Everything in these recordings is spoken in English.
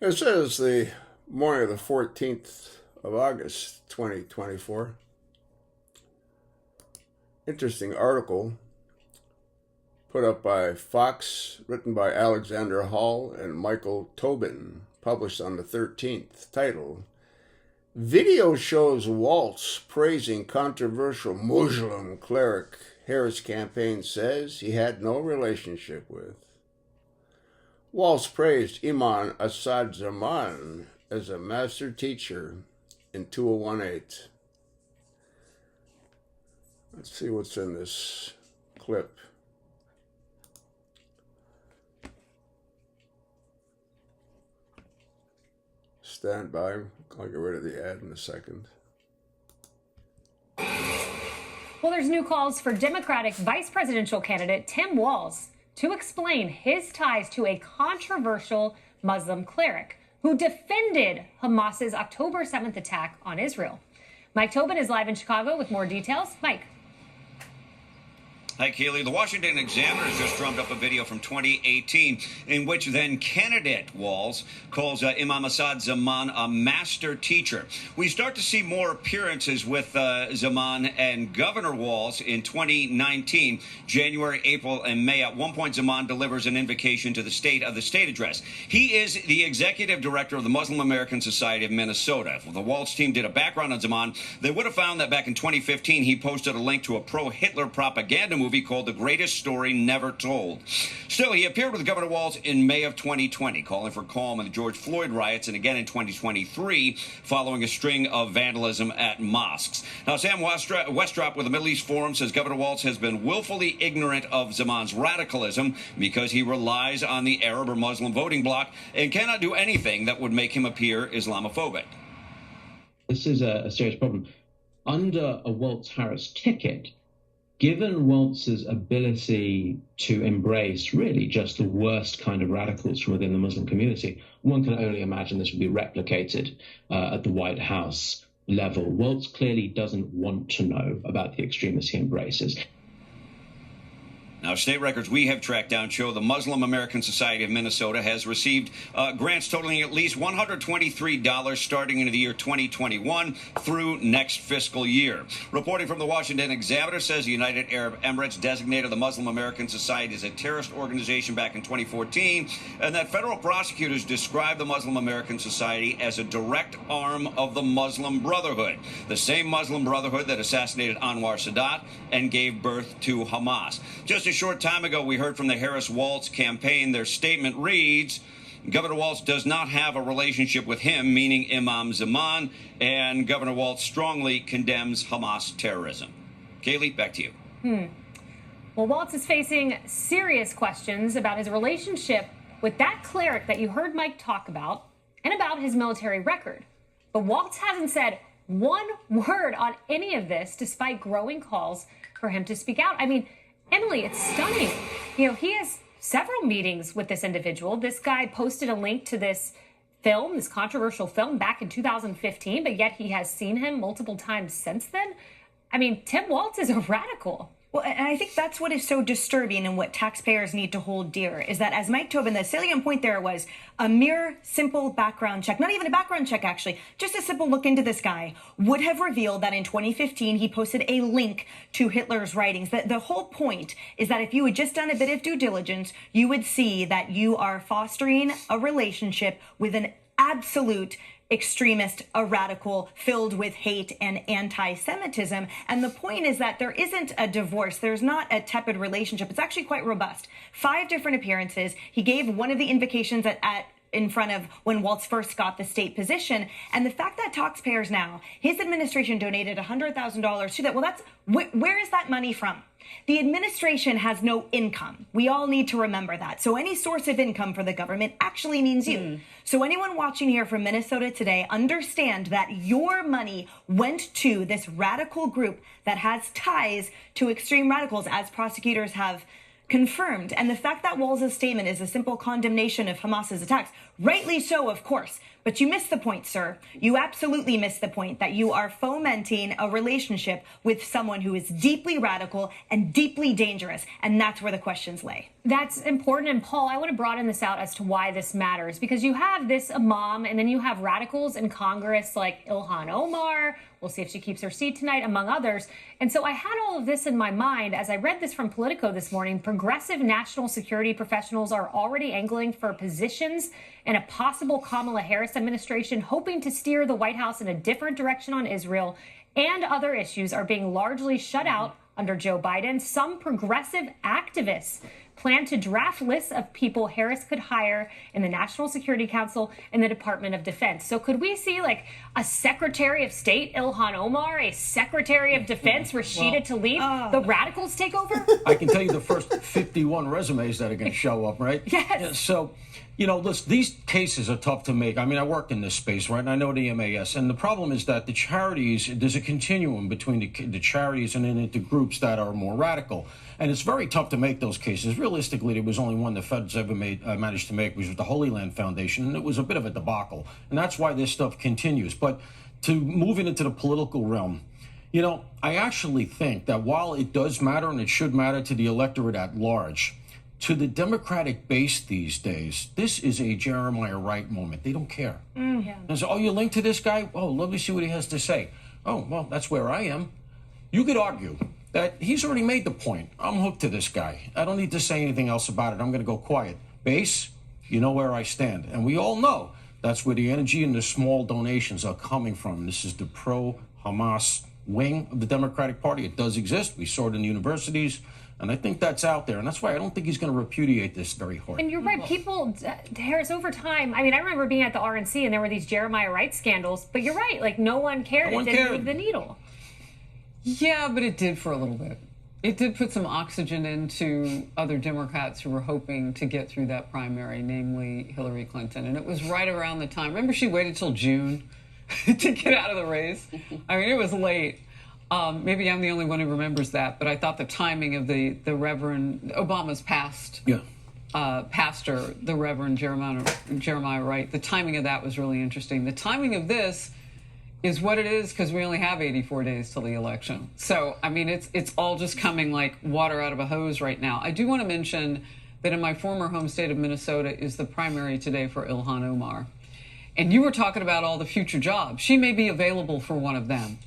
This is the morning of the 14th of August, 2024. Interesting article put up by Fox, written by Alexander Hall and Michael Tobin, published on the 13th, titled, Video shows Walz praising controversial Muslim cleric Harris campaign says he had no relationship with. Walz praised Imam Assad Zaman as a master teacher in 2018. Let's see what's in this clip. Stand by. I'll get rid of the ad in a second. Well, there's new calls for Democratic vice presidential candidate Tim Walz to explain his ties to a controversial Muslim cleric who defended Hamas's October 7th attack on Israel. Mike Tobin is live in Chicago with more details. Mike. Hi, Kaylee. The Washington Examiner has just drummed up a video from 2018 in which then candidate Walz calls Imam Assad Zaman a master teacher. We start to see more appearances with Zaman and Governor Walz in 2019, January, April, and May. At one point, Zaman delivers an invocation to the state address. He is the executive director of the Muslim American Society of Minnesota. If the Walz team did a background on Zaman, they would have found that back in 2015, he posted a link to a pro-Hitler propaganda movie called The Greatest Story Never Told. Still, he appeared with Governor Walz in May of 2020, calling for calm in the George Floyd riots, and again in 2023, following a string of vandalism at mosques. Now, Sam Westrop with the Middle East Forum says Governor Walz has been willfully ignorant of Zaman's radicalism because he relies on the Arab or Muslim voting bloc and cannot do anything that would make him appear Islamophobic. This is a serious problem. Under a Walz-Harris ticket, given Walz's ability to embrace really just the worst kind of radicals from within the Muslim community, one can only imagine this would be replicated at the White House level. Walz clearly doesn't want to know about the extremists he embraces. Now, state records we have tracked down show the Muslim American Society of Minnesota has received grants totaling at least $123 starting in the year 2021 through next fiscal year. Reporting from the Washington Examiner says the United Arab Emirates designated the Muslim American Society as a terrorist organization back in 2014, and that federal prosecutors described the Muslim American Society as a direct arm of the Muslim Brotherhood, the same Muslim Brotherhood that assassinated Anwar Sadat and gave birth to Hamas. Just a short time ago, we heard from the Harris-Walz campaign. Their statement reads, Governor Walz does not have a relationship with him, meaning Imam Zaman, and Governor Walz strongly condemns Hamas terrorism. Kaylee, back to you. Well, Walz is facing serious questions about his relationship with that cleric that you heard Mike talk about and about his military record. But Walz hasn't said one word on any of this, despite growing calls for him to speak out. I mean, Emily, it's stunning. You know, he has several meetings with this individual. This guy posted a link to this film, this controversial film, back in 2015, but yet he has seen him multiple times since then. I mean, Tim Walz is a radical. Well, and I think that's what is so disturbing and what taxpayers need to hold dear is that, as Mike Tobin, the salient point there was a mere simple background check, not even a background check, actually, just a simple look into this guy would have revealed that in 2015 he posted a link to Hitler's writings. The whole point is that if you had just done a bit of due diligence, you would see that you are fostering a relationship with an absolute extremist, a radical, filled with hate and anti-Semitism. And the point is that there isn't a divorce. There's not a tepid relationship. It's actually quite robust. 5 different appearances. He gave one of the invocations in front of when Walz first got the state position. And the fact that taxpayers now, his administration donated $100,000 to that, well, that's where is that money from? The administration has no income. We all need to remember that. So any source of income for the government actually means you. So anyone watching here from Minnesota today, understand that your money went to this radical group that has ties to extreme radicals, as prosecutors have confirmed. And the fact that Walz's statement is a simple condemnation of Hamas's attacks, rightly so, of course, But you missed the point, sir. You absolutely missed the point that you are fomenting a relationship with someone who is deeply radical and deeply dangerous. And that's where the questions lay. That's important. And Paul, I want to broaden this out as to why this matters, because you have this imam and then you have radicals in Congress like Ilhan Omar. We'll see if she keeps her seat tonight, among others. And so I had all of this in my mind as I read this from Politico this morning. Progressive national security professionals are already angling for positions in a possible Kamala Harris administration, hoping to steer the White House in a different direction on Israel, and other issues are being largely shut out under Joe Biden. Some progressive activists plan to draft lists of people Harris could hire in the National Security Council and the Department of Defense. So could we see like a Secretary of State, Ilhan Omar, a Secretary of Defense, Rashida Tlaib, the radicals take over? I can tell you the first 51 resumes that are going to show up, right? Yes. Yeah, so, you know, listen, these cases are tough to make. I mean, I work in this space, right? And I know the MAS. And the problem is that the charities, there's a continuum between the charities and then the groups that are more radical. And it's very tough to make those cases. Realistically, there was only one the feds ever managed to make, which was the Holy Land Foundation. And it was a bit of a debacle. And that's why this stuff continues. But to move it into the political realm, you know, I actually think that while it does matter and it should matter to the electorate at large, to the Democratic base these days, this is a Jeremiah Wright moment. They don't care. Yeah. And so, oh, you linked to this guy? Oh, let me see what he has to say. Oh, well, that's where I am. You could argue that he's already made the point. I'm hooked to this guy. I don't need to say anything else about it. I'm going to go quiet. Base, you know where I stand. And we all know that's where the energy and the small donations are coming from. This is the pro-Hamas wing of the Democratic Party. It does exist. We saw it in universities. And I think that's out there. And that's why I don't think he's going to repudiate this very hard. And you're right. People, Harris, over time, I mean, I remember being at the RNC and there were these Jeremiah Wright scandals. But you're right. Like, no one cared. It didn't move the needle. Yeah, but it did for a little bit. It did put some oxygen into other Democrats who were hoping to get through that primary, namely Hillary Clinton. And it was right around the time. Remember, she waited till June to get out of the race? I mean, it was late. Maybe I'm the only one who remembers that, but I thought the timing of the Reverend Obama's past pastor, the Reverend Jeremiah Wright, the timing of that was really interesting. The timing of this is what it is because we only have 84 days till the election. So, I mean, it's all just coming like water out of a hose right now. I do want to mention that in my former home state of Minnesota is the primary today for Ilhan Omar. And you were talking about all the future jobs. She may be available for one of them,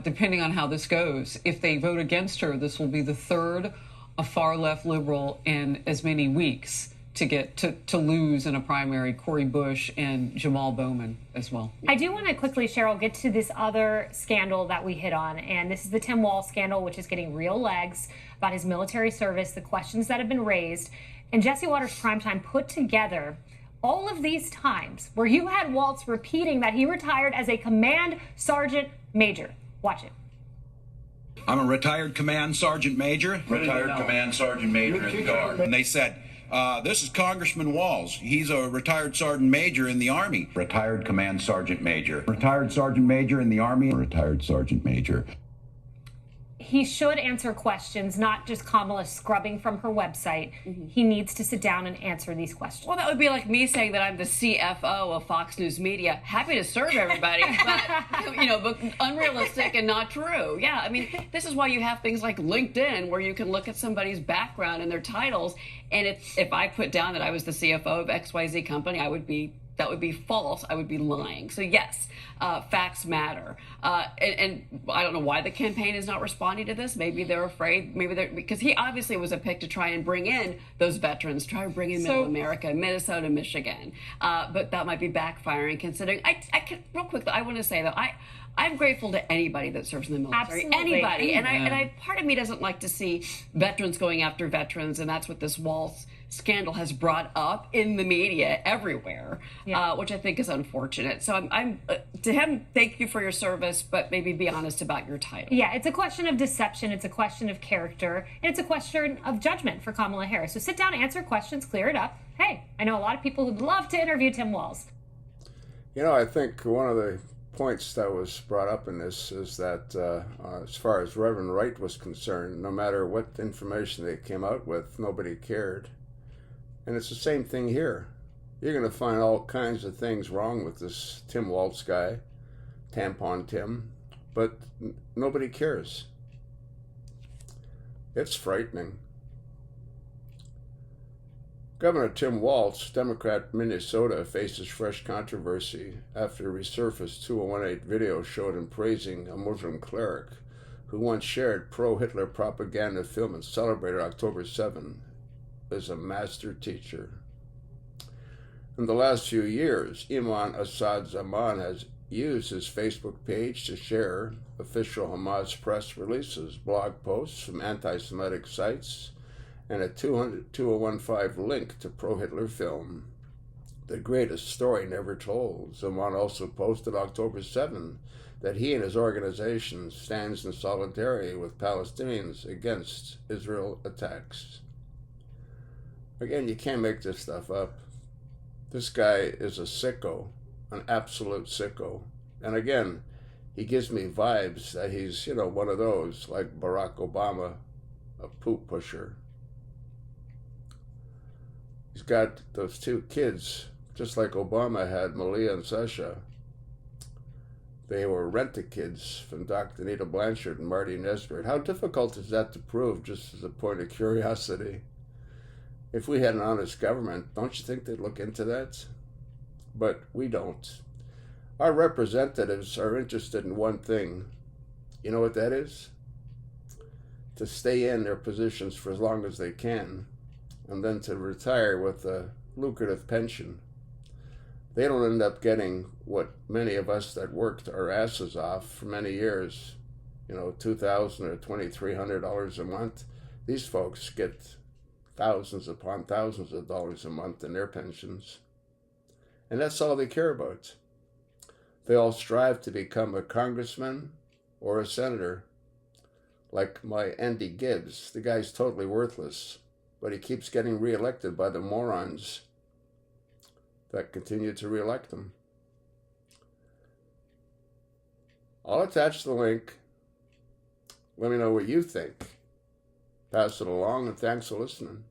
depending on how this goes. If they vote against her, this will be the third a far-left liberal in as many weeks to get to lose in a primary, Cori Bush and Jamal Bowman as well. I do want to quickly, Cheryl, get to this other scandal that we hit on, and this is the Tim Walz scandal, which is getting real legs about his military service, the questions that have been raised. And Jesse Watters Primetime put together all of these times where you had Walz repeating that he retired as a command sergeant major. Watch it. I'm a retired command sergeant major. Retired command sergeant major in the Guard. And they said, this is Congressman Walz. He's a retired sergeant major in the Army. Retired command sergeant major. Retired sergeant major in the Army. Retired sergeant major. He should answer questions, not just Kamala scrubbing from her website. He needs to sit down and answer these questions. Well, that would be like me saying that I'm the CFO of Fox News Media. Happy to serve everybody, but, but unrealistic and not true. Yeah, I mean, this is why you have things like LinkedIn where you can look at somebody's background and their titles. And if I put down that I was the CFO of XYZ company, that would be false. I would be lying. So yes, facts matter. And I don't know why the campaign is not responding to this. Maybe they're afraid. Because he obviously was a pick to try and bring in those veterans, try to bring in Middle America, Minnesota, Michigan. But that might be backfiring. Considering, real quick, I want to say that I'm grateful to anybody that serves in the military. Absolutely. Anybody. And I part of me doesn't like to see veterans going after veterans, and that's what this Walz scandal has brought up in the media everywhere, which I think is unfortunate. So I'm to him, thank you for your service, but maybe be honest about your title. Yeah, it's a question of deception, it's a question of character, and it's a question of judgment for Kamala Harris. So sit down, answer questions, clear it up. Hey, I know a lot of people who'd love to interview Tim Walz. You know, I think one of the points that was brought up in this is that as far as Reverend Wright was concerned, no matter what information they came out with, nobody cared. And it's the same thing here. You're going to find all kinds of things wrong with this Tim Walz guy, Tampon Tim, but nobody cares. It's frightening. Governor Tim Walz, Democrat Minnesota, faces fresh controversy after a resurfaced 2018 video showed him praising a Muslim cleric who once shared pro-Hitler propaganda film and celebrated October 7 as a master teacher. In the last few years, Imam Assad Zaman has used his Facebook page to share official Hamas press releases, blog posts from anti-Semitic sites, and a 2015 link to pro-Hitler film. The greatest story never told. Zaman also posted October 7 that he and his organization stands in solidarity with Palestinians against Israel attacks. Again, you can't make this stuff up. This guy is a sicko, an absolute sicko. And again, he gives me vibes that he's, one of those, like Barack Obama, a poop pusher. He's got those two kids, just like Obama had Malia and Sasha. They were rent-a-kids from Dr. Nita Blanchard and Marty Nesbitt. How difficult is that to prove, just as a point of curiosity? If we had an honest government, don't you think they'd look into that? But we don't. Our representatives are interested in one thing. You know what that is? To stay in their positions for as long as they can, and then to retire with a lucrative pension. They don't end up getting what many of us that worked our asses off for many years, $2,000 or $2,300 a month. These folks get thousands upon thousands of dollars a month in their pensions. And that's all they care about. They all strive to become a congressman or a senator. Like my Andy Gibbs, the guy's totally worthless, but he keeps getting reelected by the morons that continue to reelect him. I'll attach the link. Let me know what you think. Pass it along, and thanks for listening.